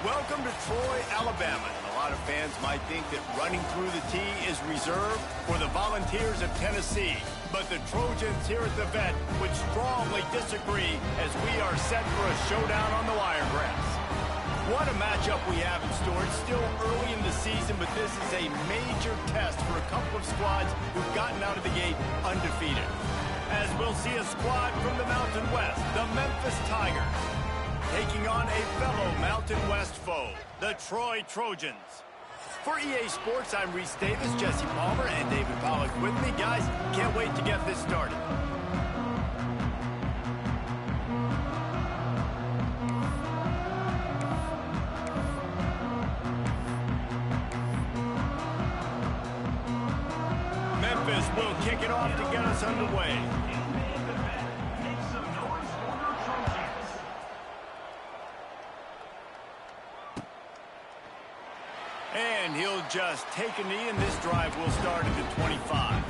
Welcome to Troy, Alabama. And a lot of fans might think that running through the tee is reserved for the Volunteers of Tennessee. But the Trojans here at the Vet would strongly disagree as we are set for a showdown on the wiregrass. What a matchup we have in store. It's still early in the season, but this is a major test for a couple of squads who've gotten out of the gate undefeated. As we'll see a squad from the Mountain West, the Memphis Tigers, taking on a fellow Mountain West foe, the Troy Trojans. For EA Sports, I'm Reese Davis, Jesse Palmer, and David Pollack with me. Guys, can't wait to get this started. Memphis will kick it off to get us underway. And he'll just take a knee, and this drive will start at the 25.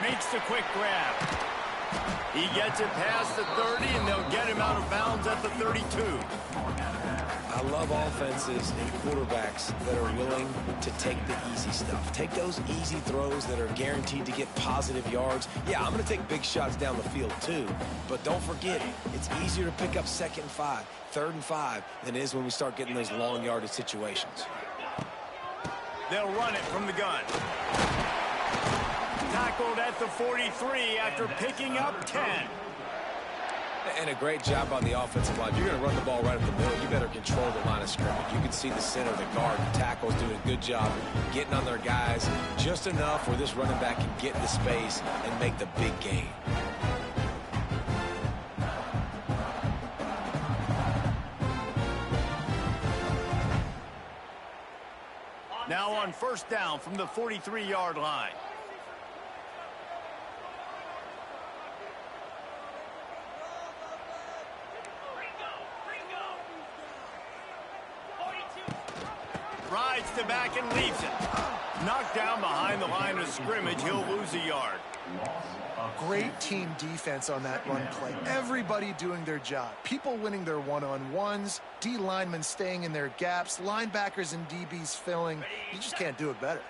Makes the quick grab. He gets it past the 30, and they'll get him out of bounds at the 32. I love offenses and quarterbacks that are willing to take the easy stuff. Take those easy throws that are guaranteed to get positive yards. Yeah, I'm going to take big shots down the field too, but don't forget, it's easier to pick up 2nd and 5, 3rd and 5 than it is when we start getting those long yardage situations. They'll run it from the gun. Tackled at the 43 after picking up 10. And a great job on the offensive line. If you're going to run the ball right up the middle, you better control the line of scrimmage. You can see the center, the guard, the tackle's doing a good job getting on their guys just enough where this running back can get the space and make the big gain. Now on 1st down from the 43-yard line. Rides to back and leaves it. Knocked down behind the line of scrimmage. He'll lose a yard. Great team defense on that run play. Everybody doing their job. People winning their one-on-ones. D linemen staying in their gaps. Linebackers and DBs filling. You just can't do it better.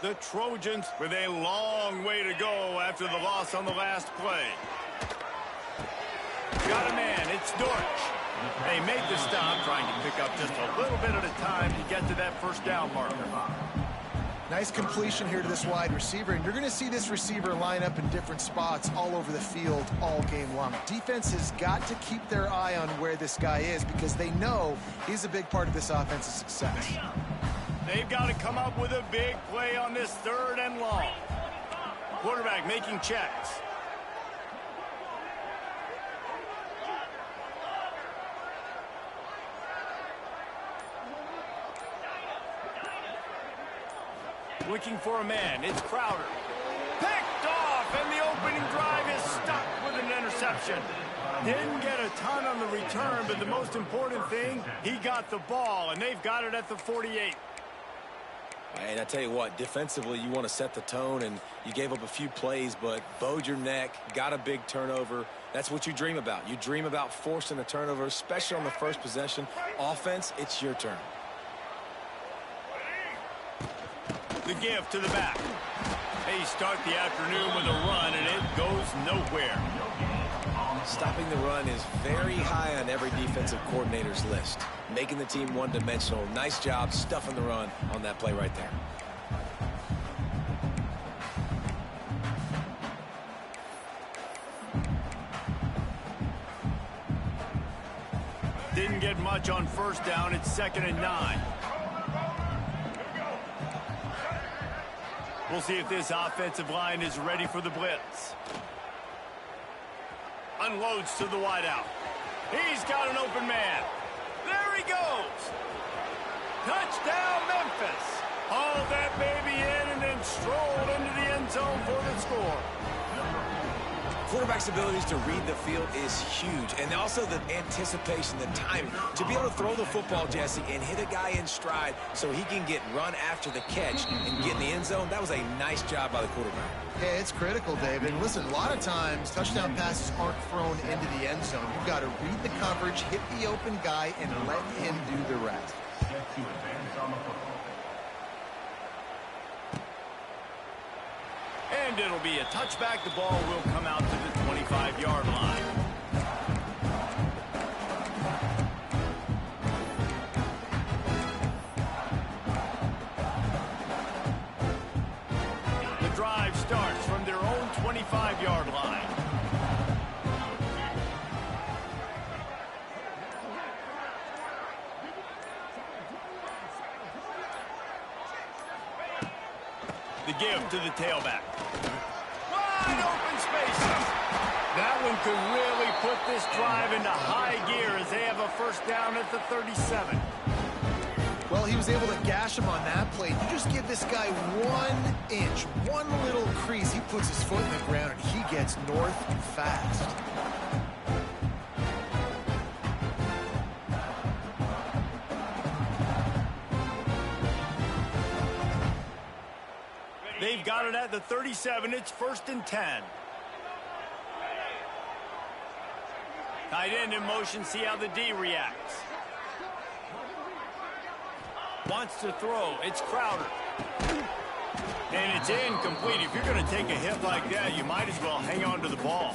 The Trojans with a long way to go after the loss on the last play. Got a man. It's Dortch. They make the stop, trying to pick up just a little bit at a time to get to that 1st down marker. Nice completion here to this wide receiver, and you're going to see this receiver line up in different spots all over the field all game long. Defense has got to keep their eye on where this guy is because they know he's a big part of this offensive success. They've got to come up with a big play on this 3rd and long. Quarterback making checks. Looking for a man. It's Crowder. Picked off, and the opening drive is stuck with an interception. Didn't get a ton on the return, but the most important thing, he got the ball, and they've got it at the 48. And I tell you what, defensively, you want to set the tone, and you gave up a few plays, but bowed your neck, got a big turnover. That's what you dream about. You dream about forcing a turnover, especially on the first possession. Offense, it's your turn. The give to the back. They start the afternoon with a run, and it goes nowhere. Stopping the run is very high on every defensive coordinator's list. Making the team one-dimensional. Nice job stuffing the run on that play right there. Didn't get much on 1st down. It's 2nd and 9. We'll see if this offensive line is ready for the blitz. Unloads to the wideout. He's got an open man. There he goes. Touchdown, Memphis. Hauled that baby in and then strolled into the end zone for the score. Quarterback's abilities to read the field is huge, and also the anticipation, the timing. To be able to throw the football, Jesse, and hit a guy in stride so he can get run after the catch and get in the end zone, that was a nice job by the quarterback. Yeah, it's critical, David. And listen, a lot of times touchdown passes aren't thrown into the end zone. You've got to read the coverage, hit the open guy, and let him do the rest. And it'll be a touchback. The ball will come out to the 25-yard line. The drive starts from their own 25-yard line. The give to the tailback. Wide open spaces. That one could really put this drive into high gear as they have a first down at the 37. Well, he was able to gash him on that play. You just give this guy 1 inch, one little crease. He puts his foot in the ground, and he gets north fast. They've got it at the 37. It's 1st and 10. Tight end in motion. See how the D reacts. Wants to throw. It's Crowder. And it's incomplete. If you're going to take a hit like that, you might as well hang on to the ball.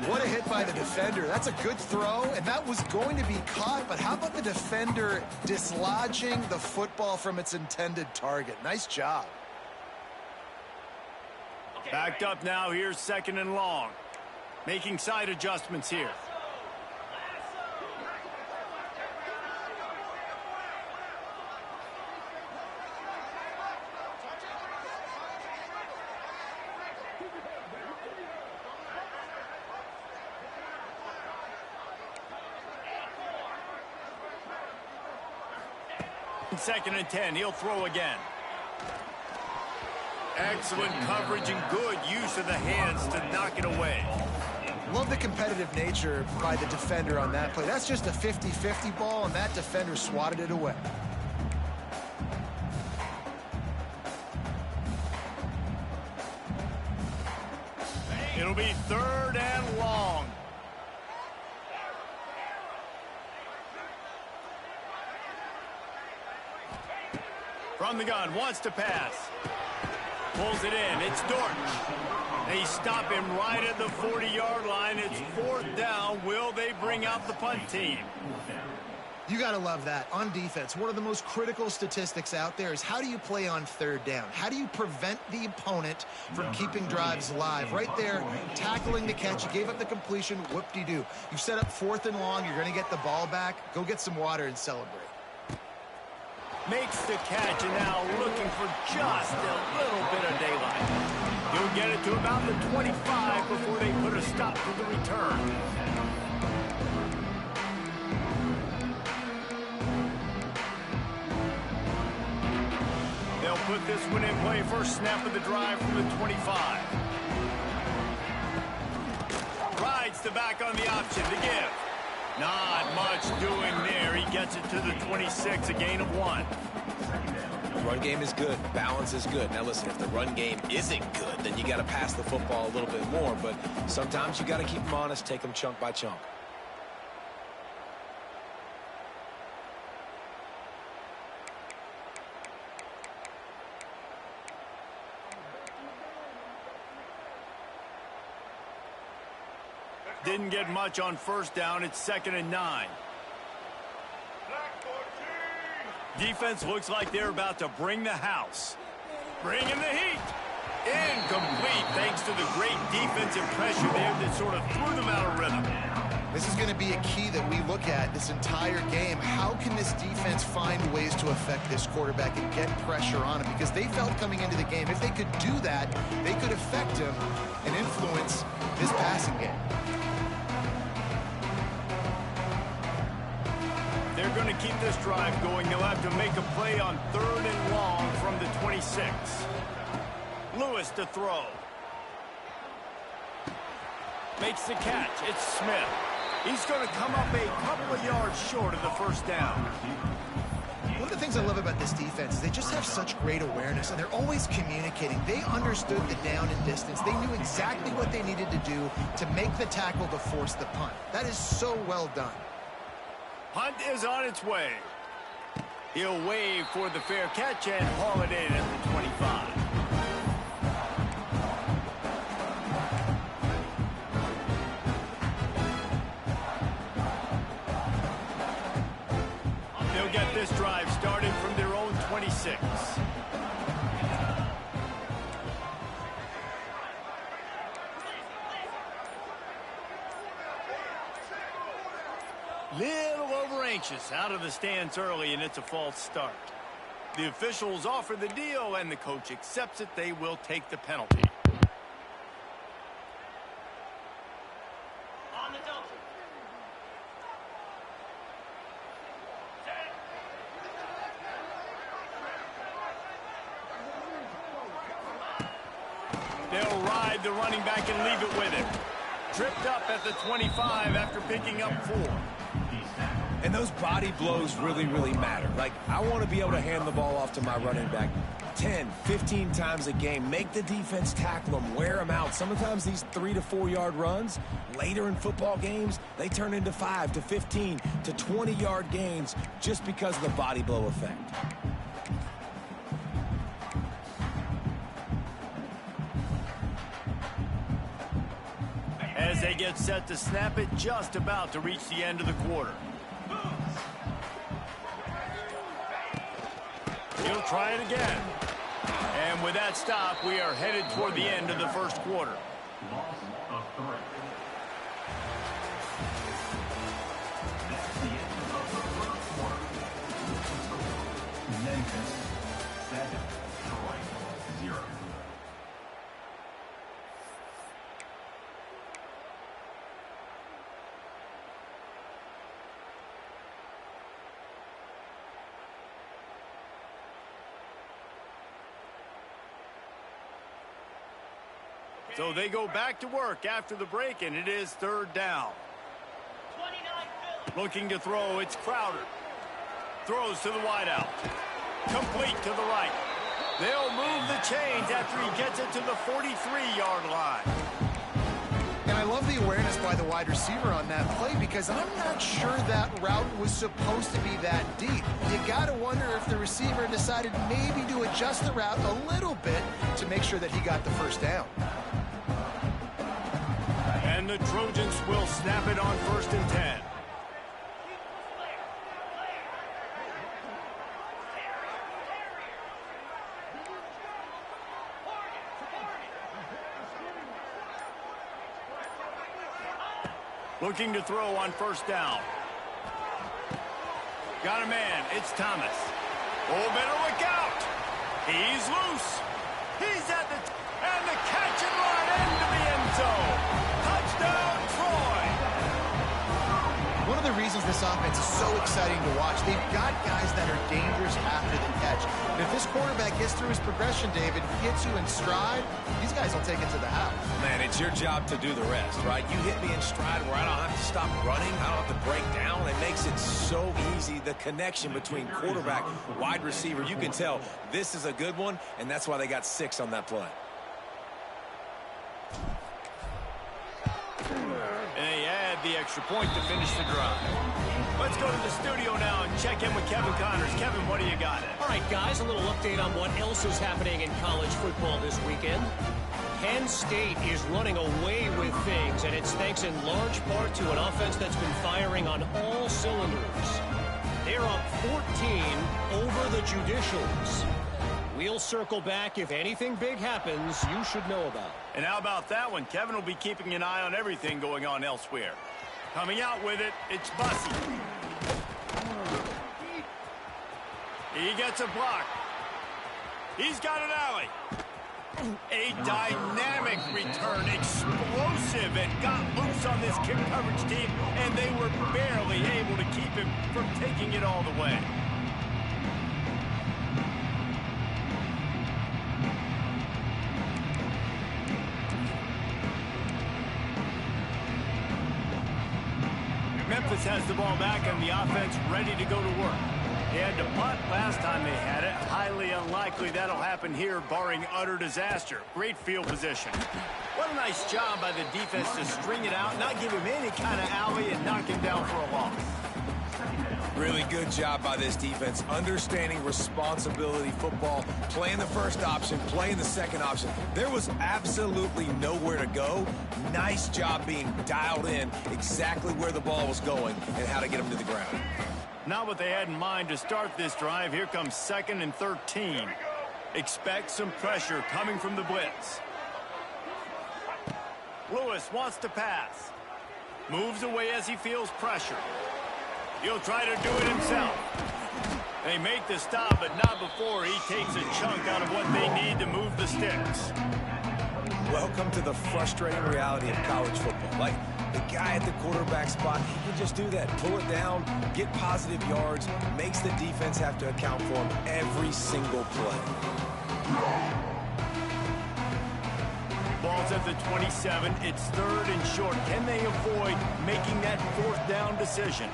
What a hit by the defender. That's a good throw, and that was going to be caught. But how about the defender dislodging the football from its intended target? Nice job. Backed up now. Here's 2nd and long. Making side adjustments here. Second and 10. He'll throw again. Excellent coverage and good use of the hands to knock it away. Love the competitive nature by the defender on that play. That's just a 50-50 ball, and that defender swatted it away. It'll be 3rd and long. From the gun, wants to pass. Pulls it in. It's Dort. They stop him right at the 40-yard line. It's 4th down. Will they bring out the punt team? You got to love that. On defense, one of the most critical statistics out there is how do you play on 3rd down? How do you prevent the opponent from keeping drives alive? Right there, tackling the catch. You gave up the completion. Whoop-de-doo. You've set up 4th and long. You're going to get the ball back. Go get some water and celebrate. Makes the catch, and now looking for just a little bit of daylight. He'll get it to about the 25 before they put a stop to the return. They'll put this one in play. First snap of the drive from the 25. Rides the back on the option to give. Not much doing there. He gets it to the 26, a gain of 1. The run game is good. Balance is good. Now, listen, if the run game isn't good, then you got to pass the football a little bit more. But sometimes you got to keep them honest, take them chunk by chunk. Didn't get much on 1st down. It's 2nd and 9. Defense looks like they're about to bring the house. Bringing the heat. Incomplete thanks to the great defensive pressure there that sort of threw them out of rhythm. This is going to be a key that we look at this entire game. How can this defense find ways to affect this quarterback and get pressure on him? Because they felt coming into the game, if they could do that, they could affect him and influence this passing game. they're going to keep this drive going. They'll have to make a play on 3rd and long from the 26. Lewis to throw. Makes the catch. It's Smith. He's going to come up a couple of yards short of the first down. One of the things I love about this defense is they just have such great awareness, and they're always communicating. They understood the down and distance. They knew exactly what they needed to do to make the tackle to force the punt. That is so well done. Punt is on its way. He'll wave for the fair catch and haul it in at the 25. They'll get this drive started from their own 26. Little over anxious out of the stands early, and it's a false start. The officials offer the deal, and the coach accepts it. They will take the penalty. On the double. They'll ride the running back and leave it with him. Tripped up at the 25 after picking up 4. And those body blows really, really matter. Like, I want to be able to hand the ball off to my running back 10, 15 times a game. Make the defense tackle them, wear them out. Sometimes these 3 to 4 yard runs, later in football games, they turn into 5 to 15 to 20 yard gains just because of the body blow effect. As they get set to snap it, just about to reach the end of the quarter. He'll try it again. And with that stop, we are headed toward the end of the first quarter. Loss of 3. That's the end of the first quarter. Memphis 7, Troy 0. So they go back to work after the break, and it is 3rd down. Looking to throw, it's Crowder. Throws to the wideout. Complete to the right. They'll move the chains after he gets it to the 43-yard line. And I love the awareness by the wide receiver on that play, because I'm not sure that route was supposed to be that deep. You got to wonder if the receiver decided maybe to adjust the route a little bit to make sure that he got the first down. And the Trojans will snap it on 1st and 10. Looking to throw on 1st down. Got a man. It's Thomas. Oh, better look out. He's loose. He's at the... and the catch and run into the end zone. Touchdown, Troy. One of the reasons this offense is so exciting to watch, they've got guys that are dangerous after the catch. And if this quarterback gets through his progression, David, gets you in stride, these guys will take it to the house. Man, it's your job to do the rest, right? You hit me in stride where I don't have to stop running. I don't have to break down. It makes it so easy, the connection between quarterback, wide receiver. You can tell this is a good one, and that's why they got 6 on that play. And they add the extra point to finish the drive. Let's go to the studio now and check in with Kevin Connors. Kevin, what do you got? All right, guys, a little update on what else is happening in college football this weekend. Penn State is running away with things, and it's thanks in large part to an offense that's been firing on all cylinders. They're up 14 over the Judicials. We'll circle back. If anything big happens, you should know about. And how about that one? Kevin will be keeping an eye on everything going on elsewhere. Coming out with it, it's Bussey. He gets a block. He's got an alley. A dynamic return, explosive, and got loose on this kick coverage team, and they were barely able to keep him from taking it play. Memphis has the ball back and the offense ready to go to work. They had to punt last time they had it. Highly unlikely that'll happen here, barring utter disaster. Great field position. What a nice job by the defense to string it out, not give him any kind of alley, and knock him down for a loss. Really good job by this defense, understanding responsibility football, playing the first option, playing the second option. There was absolutely nowhere to go. Nice job being dialed in exactly where the ball was going and how to get them to the ground. Not what they had in mind to start this drive. Here comes 2nd and 13. Expect some pressure coming from the blitz. Lewis wants to pass. Moves away as he feels pressure. He'll try to do it himself. They make the stop, but not before he takes a chunk out of what they need to move the sticks. Welcome to the frustrating reality of college football. Like, the guy at the quarterback spot, he can just do that. Pull it down, get positive yards, makes the defense have to account for him every single play. Ball's at the 27. It's 3rd and short. Can they avoid making that 4th down decision?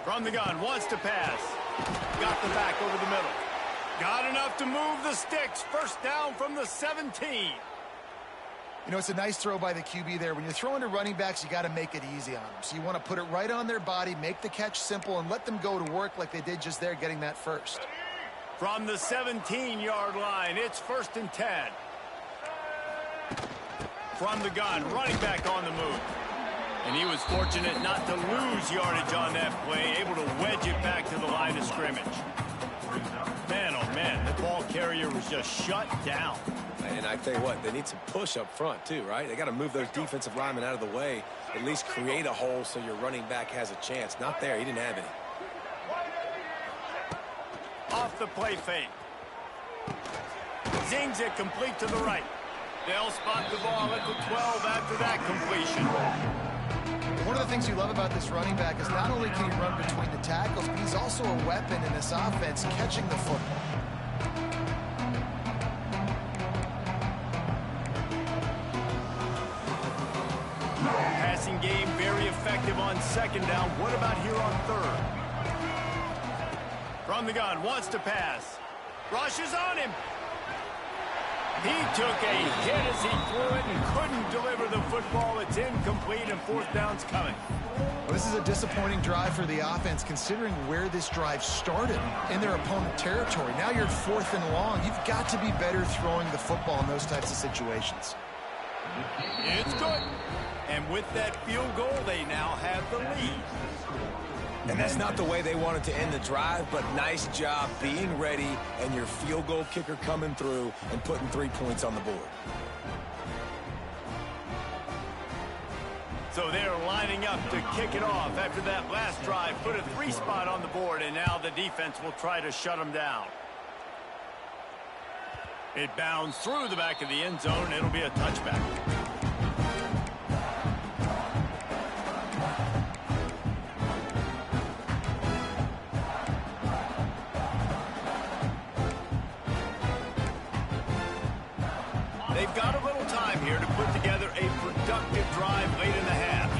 From the gun, wants to pass. Got the back over the middle. Got enough to move the sticks. 1st down from the 17. You know, it's a nice throw by the QB there. When you're throwing to running backs, you got to make it easy on them. So you want to put it right on their body, make the catch simple, and let them go to work like they did just there, getting that first. From the 17-yard line, it's 1st and 10. From the gun, running back on the move. And he was fortunate not to lose yardage on that play, able to wedge it back to the line of scrimmage. Man, oh man, the ball carrier was just shut down. And I tell you what, they need some push up front too, right? They got to move those defensive linemen out of the way, at least create a hole so your running back has a chance. Not there, he didn't have any. Off the play fake. Zings it complete to the right. They'll spot the ball at the 12 after that completion. One of the things you love about this running back is not only can he run between the tackles, but he's also a weapon in this offense catching the football. Passing game very effective on 2nd down. What about here on 3rd? From the gun, wants to pass. Rushes on him. He took a hit as he threw it and couldn't deliver the football. It's incomplete, and 4th down's coming. Well, this is a disappointing drive for the offense, considering where this drive started in their opponent territory. Now you're at 4th and long. You've got to be better throwing the football in those types of situations. It's good. And with that field goal, they now have the lead. And that's not the way they wanted to end the drive, but nice job being ready and your field goal kicker coming through and putting 3 points on the board. So they're lining up to kick it off after that last drive. Put a 3 spot on the board, and now the defense will try to shut them down. It bounds through the back of the end zone. It'll be a touchback. They've got a little time here to put together a productive drive late in the half.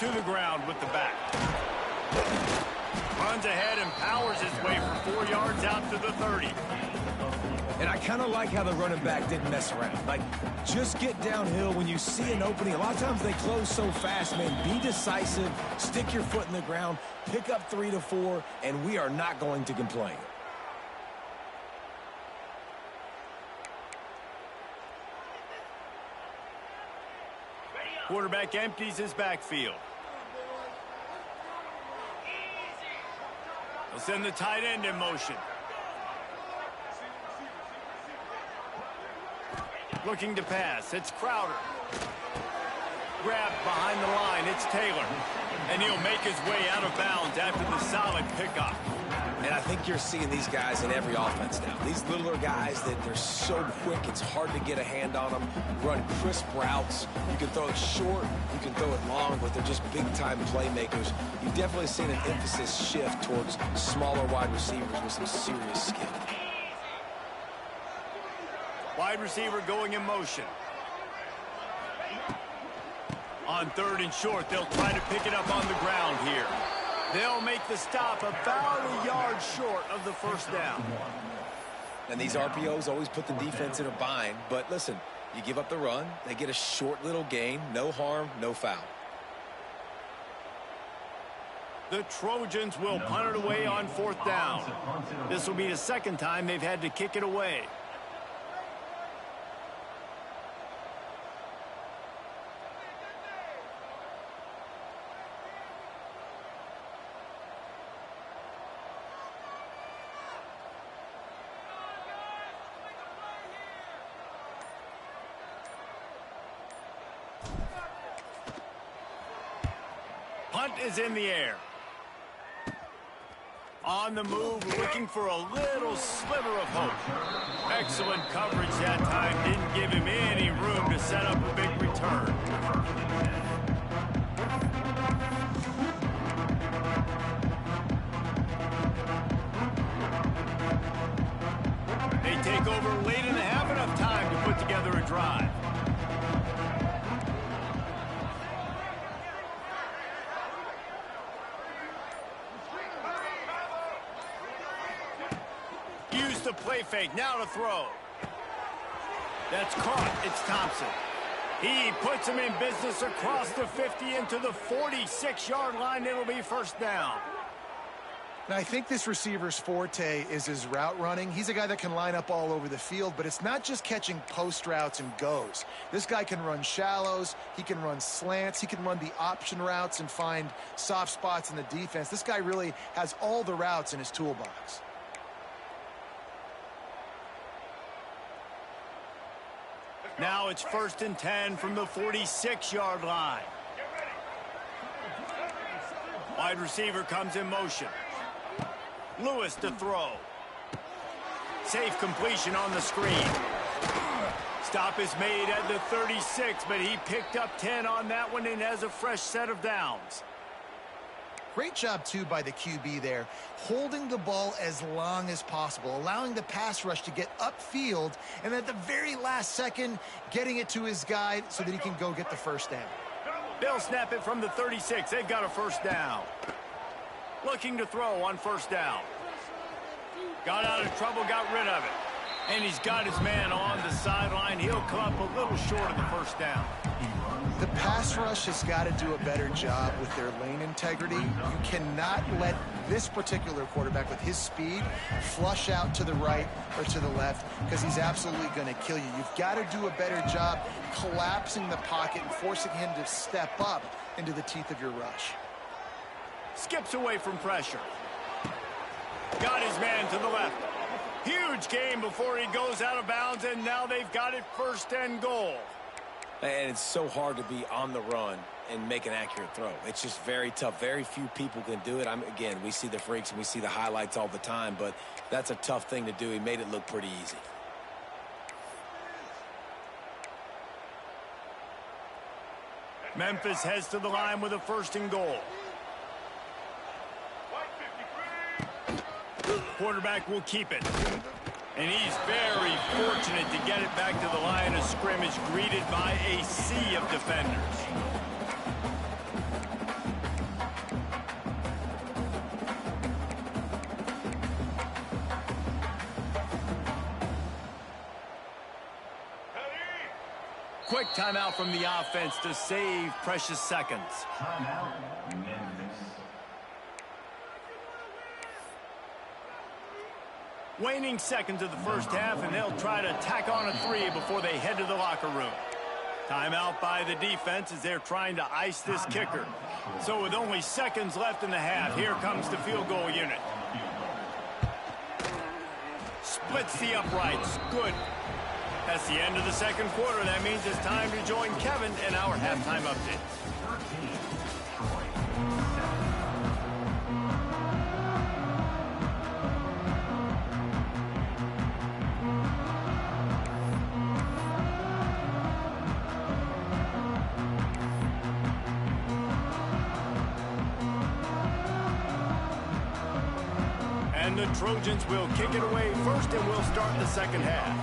To the ground with the back. Runs ahead and powers his way for 4 yards out to the 30. And I kind of like how the running back didn't mess around. Like, just get downhill when you see an opening. A lot of times they close so fast, man. Be decisive, stick your foot in the ground, pick up 3 to 4, and we are not going to complain. Quarterback empties his backfield. They'll send the tight end in motion. Looking to pass. It's Crowder. Grabbed behind the line. It's Taylor. And he'll make his way out of bounds after the solid pickup. And I think you're seeing these guys in every offense now. These littler guys that they're so quick, it's hard to get a hand on them, run crisp routes. You can throw it short, you can throw it long, but they're just big-time playmakers. You've definitely seen an emphasis shift towards smaller wide receivers with some serious skill. Wide receiver going in motion. On 3rd and short, they'll try to pick it up on the ground here. They'll make the stop about a yard short of the first down. And these RPOs always put the defense in a bind. But listen, you give up the run, they get a short little gain, no harm, no foul. The Trojans will punt it away on 4th down. This will be the 2nd time they've had to kick it away. Punt is in the air. On the move, looking for a little sliver of hope. Excellent coverage that time. Didn't give him any room to set up a big return. They take over late in the half, enough time to put together a drive. The play fake, now to throw. That's caught. It's Thompson. He puts him in business across the 50 into the 46-yard line. It'll be 1st down. Now, I think this receiver's forte is his route running. He's a guy that can line up all over the field, but it's not just catching post routes and goes. This guy can run shallows, he can run slants, he can run the option routes and find soft spots in the defense. This guy really has all the routes in his toolbox. Now it's 1st and 10 from the 46-yard line. Wide receiver comes in motion. Lewis to throw. Safe completion on the screen. Stop is made at the 36, but he picked up 10 on that one and has a fresh set of downs. Great job, too, by the QB there, holding the ball as long as possible, allowing the pass rush to get upfield, and at the very last second, getting it to his guy so that he can go get the 1st down. They'll snap it from the 36. They've got a 1st down. Looking to throw on 1st down. Got out of trouble, got rid of it. And he's got his man on the sideline. He'll come up a little short of the 1st down. The pass rush has got to do a better job with their lane integrity. You cannot let this particular quarterback with his speed flush out to the right or to the left because he's absolutely going to kill you. You've got to do a better job collapsing the pocket and forcing him to step up into the teeth of your rush. Skips away from pressure. Got his man to the left. Huge gain before he goes out of bounds, and now they've got it 1st and goal. And it's so hard to be on the run and make an accurate throw. It's just very tough. Very few people can do it. Again, we see the freaks and we see the highlights all the time, but that's a tough thing to do. He made it look pretty easy. Memphis heads to the line with a 1st and goal. Quarterback will keep it. And he's very fortunate to get it back to the line of scrimmage, greeted by a sea of defenders. Quick timeout from the offense to save precious seconds. Timeout, Memphis. Waning seconds of the 1st half, and they'll try to tack on a 3 before they head to the locker room. Timeout by the defense as they're trying to ice this kicker. So with only seconds left in the half, here comes the field goal unit. Splits the uprights. Good. That's the end of the 2nd quarter. That means it's time to join Kevin in our halftime update. And the Trojans will kick it away first, and we'll start the second half.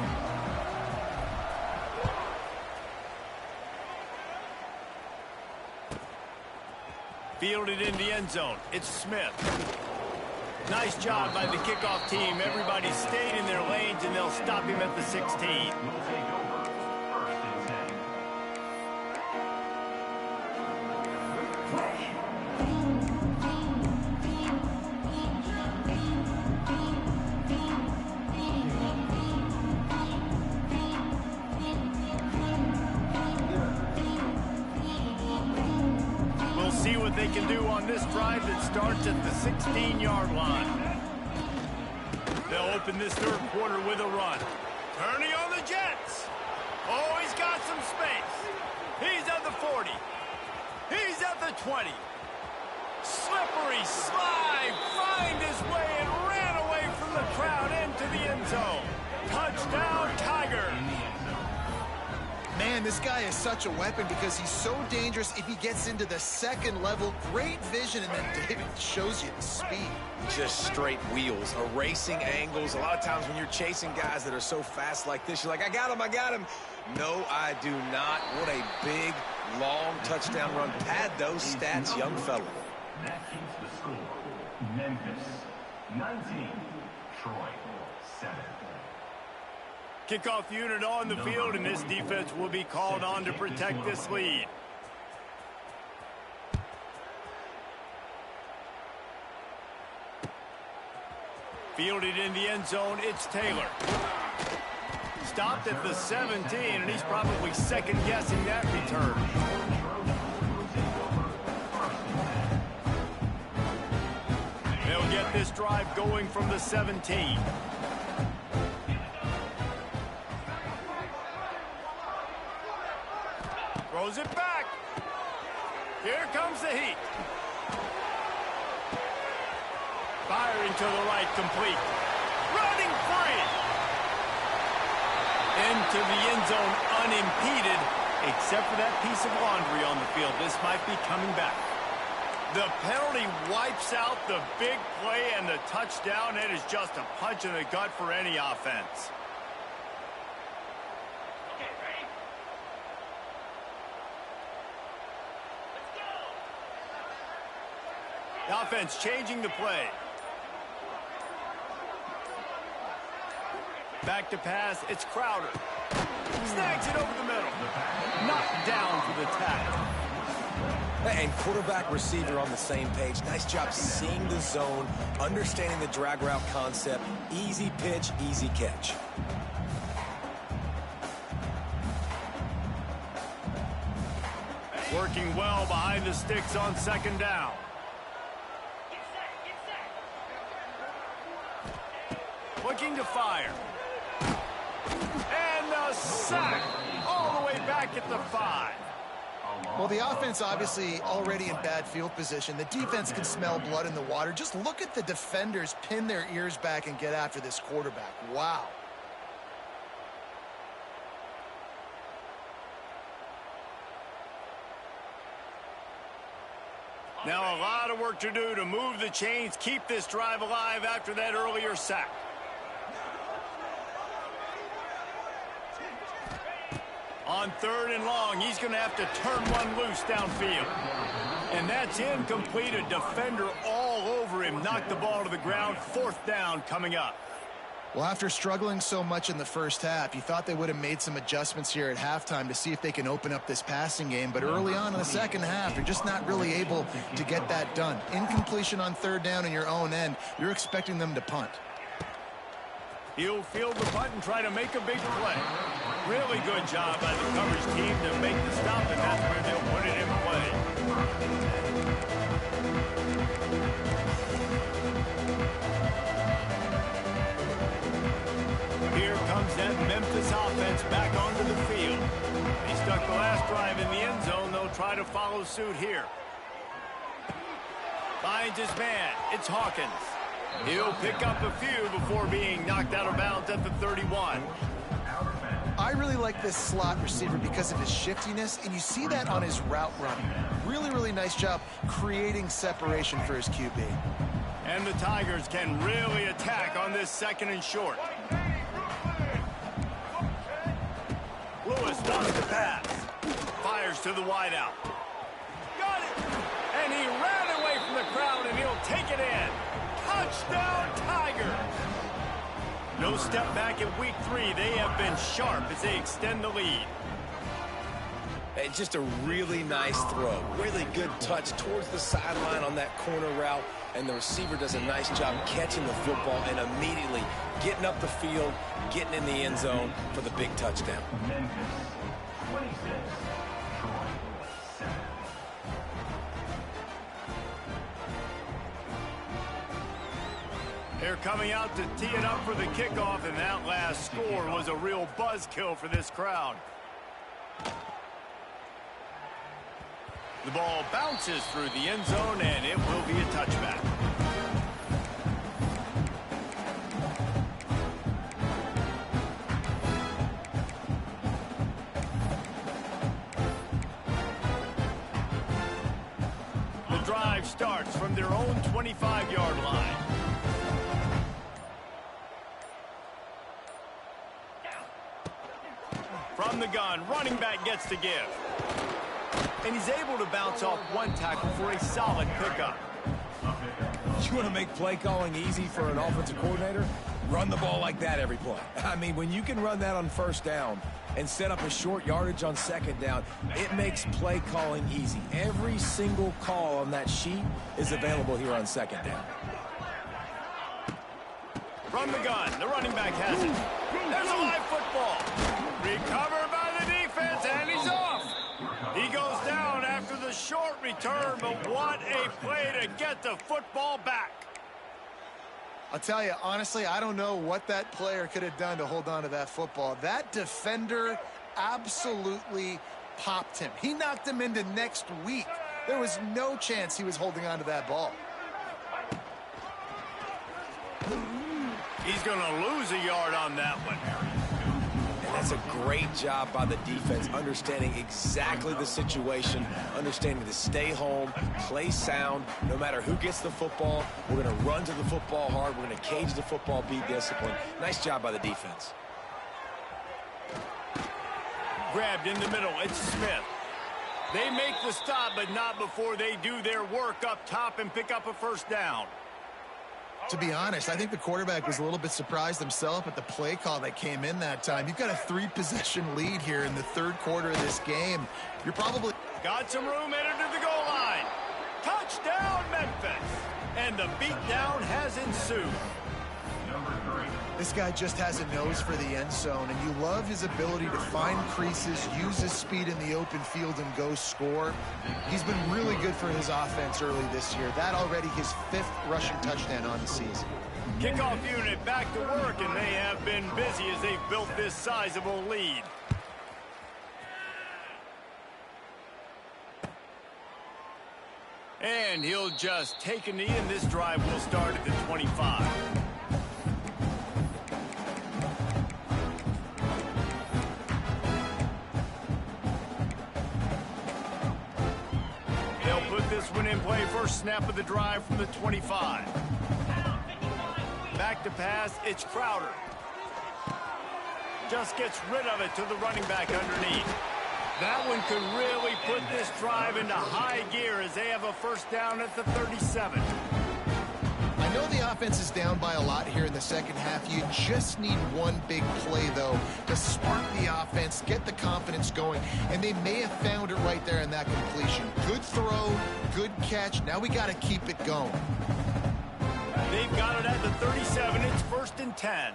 Fielded in the end zone. It's Smith. Nice job by the kickoff team. Everybody stayed in their lanes, and they'll stop him at the 16. See what they can do on this drive that starts at the 16-yard line. They'll open this third quarter with a run. Turning on the Jets. Oh, he's got some space. He's at the 40. He's at the 20. Slippery slide. Find his way and ran away from the crowd into the end zone. Touchdown, Tigers. Man, this guy is such a weapon because he's so dangerous if he gets into the second level. Great vision, and then David shows you the speed. Just straight wheels, erasing angles. A lot of times when you're chasing guys that are so fast like this, you're like, I got him, I got him. No, I do not. What a big, long touchdown run. Pad those stats, young fella. That keeps the score. Memphis 19, Troy 7. Kickoff unit on the field, and this defense will be called on to protect this lead. Fielded in the end zone, it's Taylor. Stopped at the 17, and he's probably second-guessing that return. They'll get this drive going from the 17. Throws it back. Here comes the heat. Firing to the right, complete. Running free. Into the end zone unimpeded, except for that piece of laundry on the field. This might be coming back. The penalty wipes out the big play and the touchdown. It is just a punch in the gut for any offense. The offense changing the play. Back to pass, it's Crowder. Snags it over the middle. Knocked down for the tackle. And quarterback, receiver on the same page. Nice job seeing the zone, understanding the drag route concept. Easy pitch, easy catch. Working well behind the sticks on second down. Looking to fire. And the sack all the way back at the 5. Well, the offense obviously already in bad field position. The defense can smell blood in the water. Just look at the defenders pin their ears back and get after this quarterback. Wow. Now a lot of work to do to move the chains, keep this drive alive after that earlier sack. On third and long, he's going to have to turn one loose downfield. And that's incomplete. A defender all over him. Knocked the ball to the ground. Fourth down coming up. Well, after struggling so much in the first half, you thought they would have made some adjustments here at halftime to see if they can open up this passing game. But early on in the second half, you're just not really able to get that done. Incompletion on third down in your own end. You're expecting them to punt. He'll field the punt and try to make a big play. Really good job by the coverage team to make the stop, and that's where they'll put it in play. Here comes that Memphis offense back onto the field. He stuck the last drive in the end zone. They'll try to follow suit here. Finds his man. It's Hawkins. He'll pick up a few before being knocked out of bounds at the 31. I really like this slot receiver because of his shiftiness, and you see that on his route running. Really, really nice job creating separation for his QB. And the Tigers can really attack on this 2nd and short. Lewis wants to pass. Fires to the wideout. Got it! And he ran away from the crowd, and he'll take it in. Touchdown, Tigers! No step back in week 3. They have been sharp as they extend the lead. It's just a really nice throw. Really good touch towards the sideline on that corner route. And the receiver does a nice job catching the football and immediately getting up the field, getting in the end zone for the big touchdown. Memphis, 26, Troy, 7. They're coming out to tee it up for the kickoff, and that last score was a real buzzkill for this crowd. The ball bounces through the end zone, and it will be a touchback. The drive starts from their own 25-yard line. From the gun, running back gets to give. And he's able to bounce off one tackle for a solid pickup. You want to make play calling easy for an offensive coordinator? Run the ball like that every play. I mean, when you can run that on 1st down and set up a short yardage on 2nd down, it makes play calling easy. Every single call on that sheet is available here on 2nd down. From the gun, the running back has it. There's a live football. Recovered by the defense, and he's off. He goes down after the short return, but what a play to get the football back. I'll tell you, honestly, I don't know what that player could have done to hold on to that football. That defender absolutely popped him. He knocked him into next week. There was no chance he was holding on to that ball. He's going to lose a yard on that one. And that's a great job by the defense, understanding exactly the situation, understanding to stay home, play sound. No matter who gets the football, we're going to run to the football hard. We're going to cage the football, be disciplined. Nice job by the defense. Grabbed in the middle. It's Smith. They make the stop, but not before they do their work up top and pick up a 1st down. To be honest, I think the quarterback was a little bit surprised himself at the play call that came in that time. You've got a 3-possession lead here in the 3rd quarter of this game. You're probably... Got some room headed to the goal line. Touchdown, Memphis. And the beatdown has ensued. Number 3. This guy just has a nose for the end zone, and you love his ability to find creases, use his speed in the open field, and go score. He's been really good for his offense early this year. That already his 5th rushing touchdown on the season. Kickoff unit back to work, and they have been busy as they've built this sizable lead. And he'll just take a knee, and this drive will start at the 25. This one in play, first snap of the drive from the 25. Back to pass, it's Crowder. Just gets rid of it to the running back underneath. That one could really put this drive into high gear as they have a 1st down at the 37. I know the offense is down by a lot here in the 2nd half. You just need one big play, though, to spark the offense, get the confidence going, and they may have found it right there in that completion. Good throw, good catch. Now we got to keep it going. They've got it at the 37. It's 1st and 10.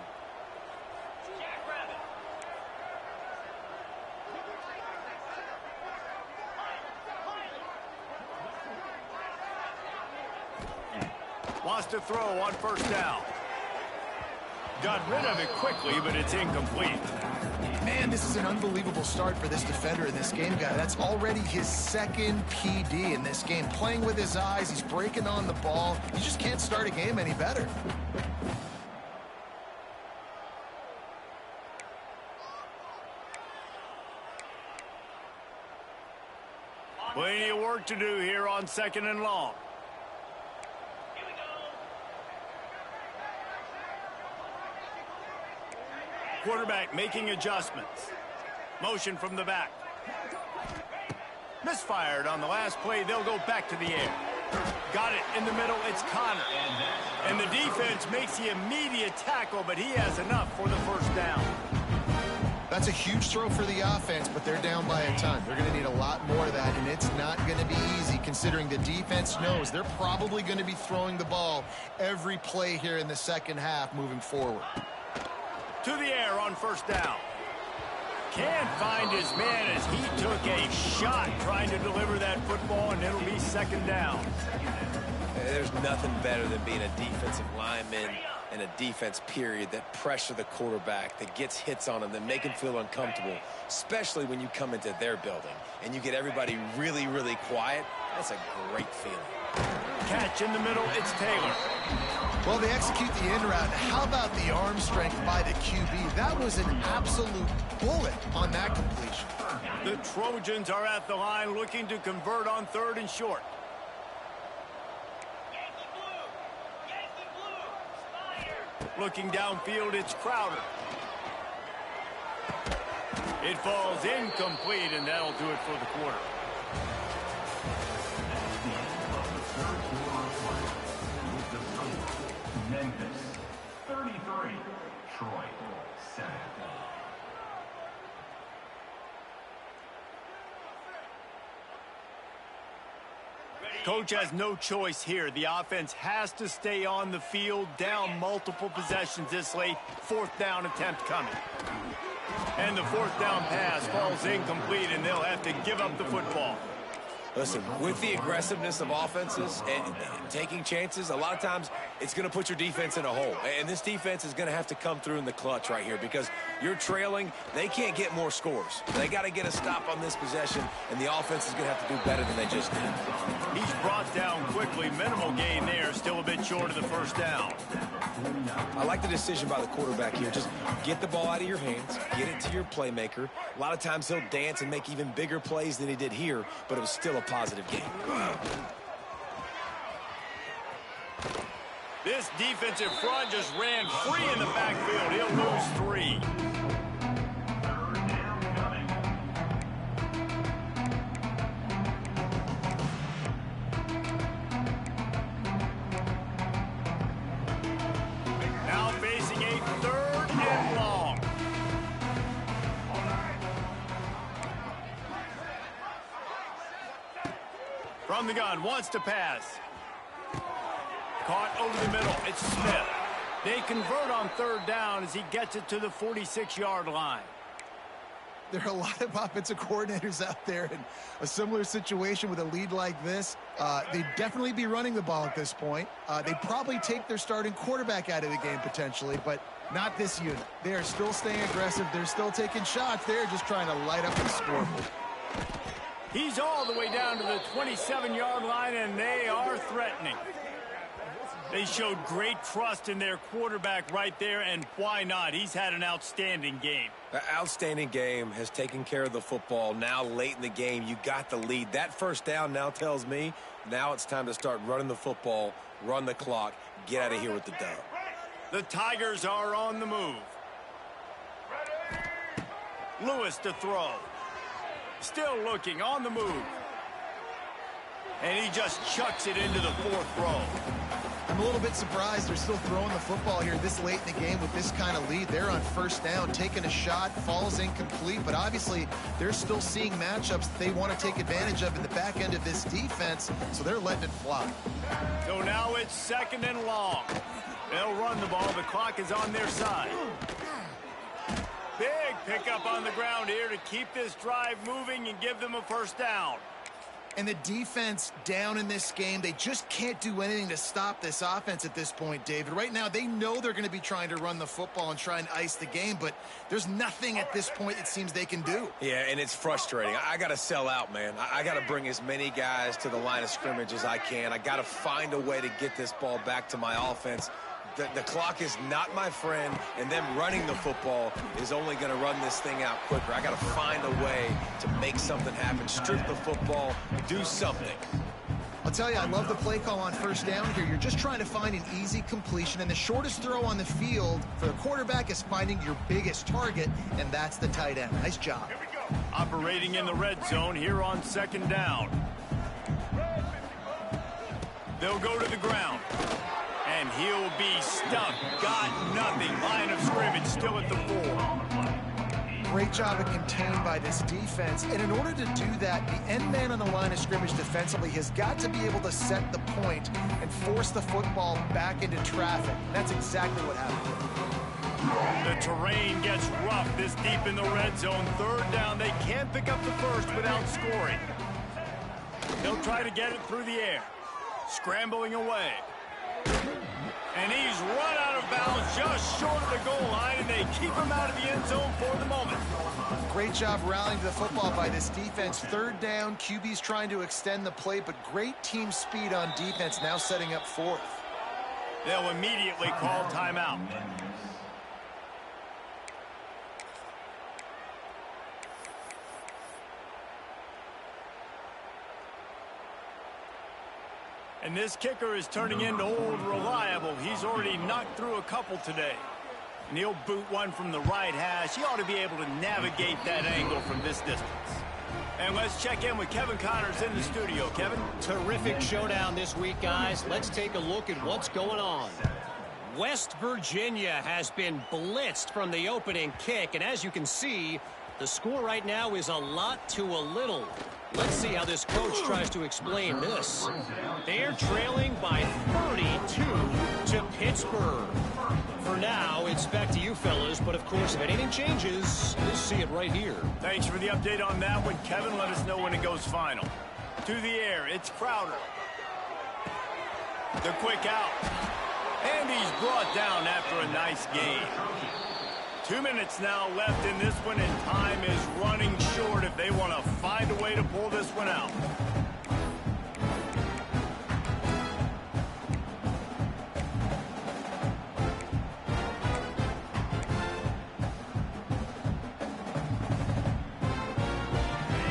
Wants to throw on 1st down. Got rid of it quickly, but it's incomplete. Man, this is an unbelievable start for this defender in this game, guy. That's already his 2nd PD in this game. Playing with his eyes, he's breaking on the ball. You just can't start a game any better. Plenty of work to do here on 2nd and long. quarterback making adjustments. Motion from the back. Misfired on the last play. They'll go back to the air. Got it in the middle. It's Connor. And the defense makes the immediate tackle, but he has enough for the first down. That's a huge throw for the offense, but they're down by a ton. They're going to need a lot more of that, and it's not going to be easy considering the defense knows they're probably going to be throwing the ball every play here in the second half moving forward. To the air on first down. Can't find his man as he took a shot trying to deliver that football, and it'll be second down. There's nothing better than being a defensive lineman and a defense period that pressure the quarterback, that gets hits on him, that make him feel uncomfortable, especially when you come into their building and you get everybody really, really quiet. That's a great feeling. Catch in the middle, it's Taylor. Well, they execute the in route. How about the arm strength by the QB? That was an absolute bullet on that completion. The Trojans are at the line looking to convert on 3rd and short. Looking downfield, it's Crowder. It falls incomplete, and that'll do it for the quarter. Memphis 33, Troy 7. Coach has no choice here. The offense has to stay on the field, down multiple possessions this late. 4th down attempt coming. And the 4th down pass falls incomplete, and they'll have to give up the football. Listen, with the aggressiveness of offenses and taking chances, a lot of times it's going to put your defense in a hole. And this defense is going to have to come through in the clutch right here because you're trailing. They can't get more scores. They got to get a stop on this possession, and the offense is going to have to do better than they just did. He's brought down quickly. Minimal gain there. Still a bit short of the first down. I like the decision by the quarterback here. Just get the ball out of your hands, get it to your playmaker. A lot of times he'll dance and make even bigger plays than he did here, but it was still a positive game. This defensive front just ran free in the backfield. He'll lose 3. Now facing a 3rd and long. From the gun, wants to pass. Caught over the middle. It's Smith. They convert on 3rd down as he gets it to the 46-yard line. There are a lot of offensive coordinators out there in a similar situation with a lead like this. They'd definitely be running the ball at this point. They'd probably take their starting quarterback out of the game potentially, but not this unit. They are still staying aggressive. They're still taking shots. They're just trying to light up the scoreboard. He's all the way down to the 27-yard line, and they are threatening. They showed great trust in their quarterback right there, and why not? He's had an outstanding game. An outstanding game, has taken care of the football. Now late in the game, you got the lead. That first down now tells me now it's time to start running the football, run the clock, get out of here with the dub. The Tigers are on the move. Lewis to throw. Still looking, on the move. And he just chucks it into the 4th row. I'm a little bit surprised they're still throwing the football here this late in the game with this kind of lead. They're on 1st down, taking a shot, falls incomplete, but obviously they're still seeing matchups that they want to take advantage of in the back end of this defense, so they're letting it fly. So now it's 2nd and long. They'll run the ball. The clock is on their side. Big pickup on the ground here to keep this drive moving and give them a 1st down. And the defense down in this game, they just can't do anything to stop this offense at this point, David. Right now, they know they're going to be trying to run the football and try and ice the game, but there's nothing at this point it seems they can do. Yeah, and it's frustrating. I got to sell out, man. I got to bring as many guys to the line of scrimmage as I can. I got to find a way to get this ball back to my offense. The clock is not my friend, and them running the football is only going to run this thing out quicker. I got to find a way to make something happen, strip the football, do something. I'll tell you, I love the play call on first down here. You're just trying to find an easy completion, and the shortest throw on the field for the quarterback is finding your biggest target, and that's the tight end. Nice job. Here we go. Operating in the red zone here on second down. They'll go to the ground. And he'll be stuck. Got nothing. Line of scrimmage still at the 4. Great job of contained by this defense. And in order to do that, the end man on the line of scrimmage defensively has got to be able to set the point and force the football back into traffic. And that's exactly what happened. The terrain gets rough this deep in the red zone. Third down. They can't pick up the first without scoring. They'll try to get it through the air. Scrambling away. And he's run out of bounds just short of the goal line, and they keep him out of the end zone for the moment. Great job rallying to the football by this defense. Third down, QB's trying to extend the play, but great team speed on defense, now setting up fourth. They'll immediately call timeout. And this kicker is turning into old reliable. He's already knocked through a couple today. And he'll boot one from the right hash. He ought to be able to navigate that angle from this distance. And let's check in with Kevin Connors in the studio. Kevin? Terrific showdown this week, guys. Let's take a look at what's going on. West Virginia has been blitzed from the opening kick. And as you can see, the score right now is a lot to a little. Let's see how this coach tries to explain this. They're trailing by 32 to Pittsburgh. For now, it's back to you fellas, but of course, if anything changes, you'll see it right here. Thanks for the update on that one, Kevin. Let us know when it goes final. To the air, it's Crowder. The quick out. And he's brought down after a nice gain. 2 minutes now left in this one, and time is running short if they want to find a way to pull this one out.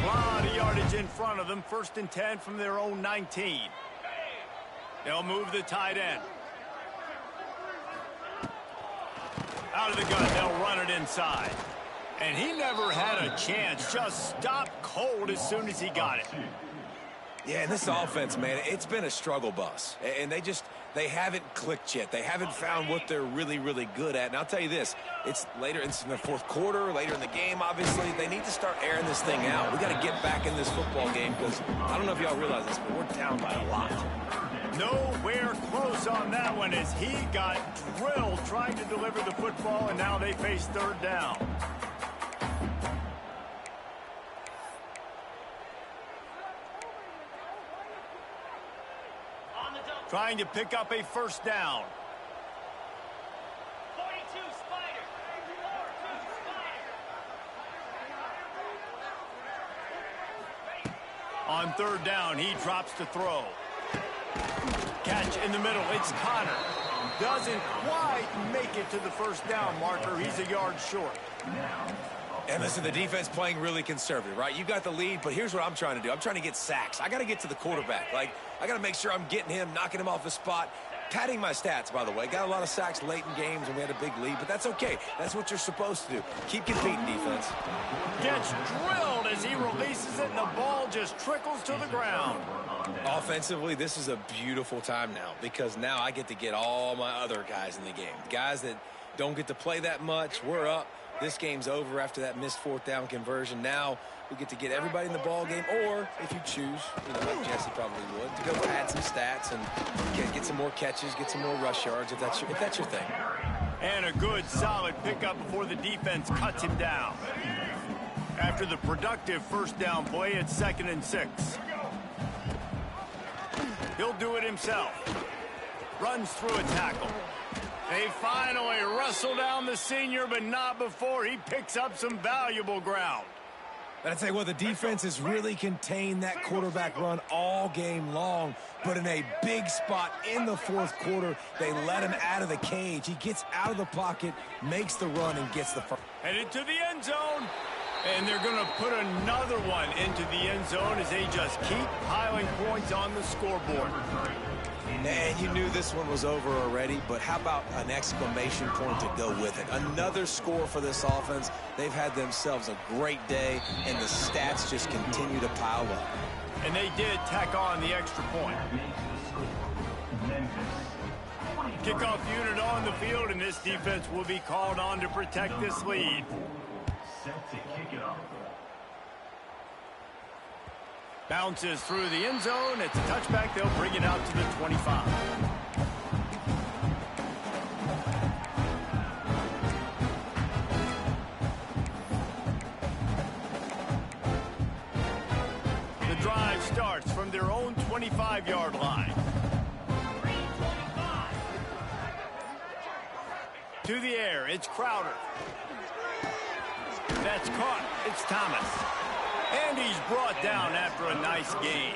A lot of yardage in front of them. 1st and 10 from their own 19. They'll move the tight end. Out of the gun, they'll run it inside. And he never had a chance. Just stopped cold as soon as he got it. Yeah, and this offense, man, it's been a struggle bus. And they haven't clicked yet. They haven't found what they're really, really good at. And I'll tell you this, it's later in the 4th quarter, later in the game, obviously. They need to start airing this thing out. We got to get back in this football game because I don't know if y'all realize this, but we're down by a lot. Nowhere close on that one as he got drilled trying to deliver the football, and now they face 3rd down. Trying to pick up a 1st down. 42 Spider. 42 Spider. On 3rd down, he drops to throw. Catch in the middle. It's Connor. Doesn't quite make it to the 1st down marker. He's a yard short. And listen, the defense playing really conservative, right? You got the lead, but here's what I'm trying to do. I'm trying to get sacks. I got to get to the quarterback. Like, I got to make sure I'm getting him, knocking him off the spot. Padding my stats, by the way. Got a lot of sacks late in games when we had a big lead, but that's okay. That's what you're supposed to do. Keep competing, defense. Gets drilled as he releases it, and the ball just trickles to the ground. Offensively, this is a beautiful time now because now I get to get all my other guys in the game. Guys that don't get to play that much, we're up. This game's over after that missed 4th down conversion. Now we get to get everybody in the ball game, or if you choose, like Jesse probably would, to go add some stats and get some more catches, get some more rush yards if that's your thing. And a good, solid pickup before the defense cuts him down. After the productive 1st down play, it's 2nd and 6. He'll do it himself. Runs through a tackle. They finally wrestle down the senior, but not before he picks up some valuable ground. But I tell you what, the defense has really contained that quarterback run all game long. But in a big spot in the 4th quarter, they let him out of the cage. He gets out of the pocket, makes the run, and gets the first. Headed to the end zone. And they're going to put another one into the end zone as they just keep piling points on the scoreboard. And you knew this one was over already, but how about an exclamation point to go with it? Another score for this offense. They've had themselves a great day, and the stats just continue to pile up. And they did tack on the extra point. Kickoff unit on the field, and this defense will be called on to protect this lead. Set to kick it off. Bounces through the end zone. It's a touchback. They'll bring it out to the 25. The drive starts from their own 25-yard line. To the air, it's Crowder. That's caught. It's Thomas. And he's brought down after a nice gain.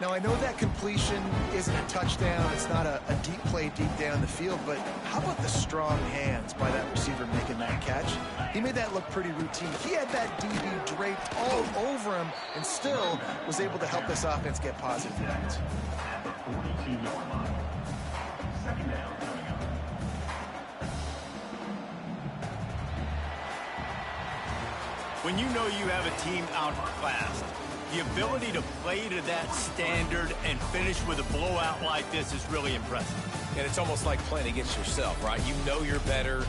Now, I know that completion isn't a touchdown. It's not a deep play deep down the field, but how about the strong hands by that receiver making that catch? He made that look pretty routine. He had that DB draped all over him and still was able to help this offense get positive yards. At the 42-yard line. Second down coming up. When you know you have a team outclassed, the ability to play to that standard and finish with a blowout like this is really impressive. And it's almost like playing against yourself, right? You know you're better.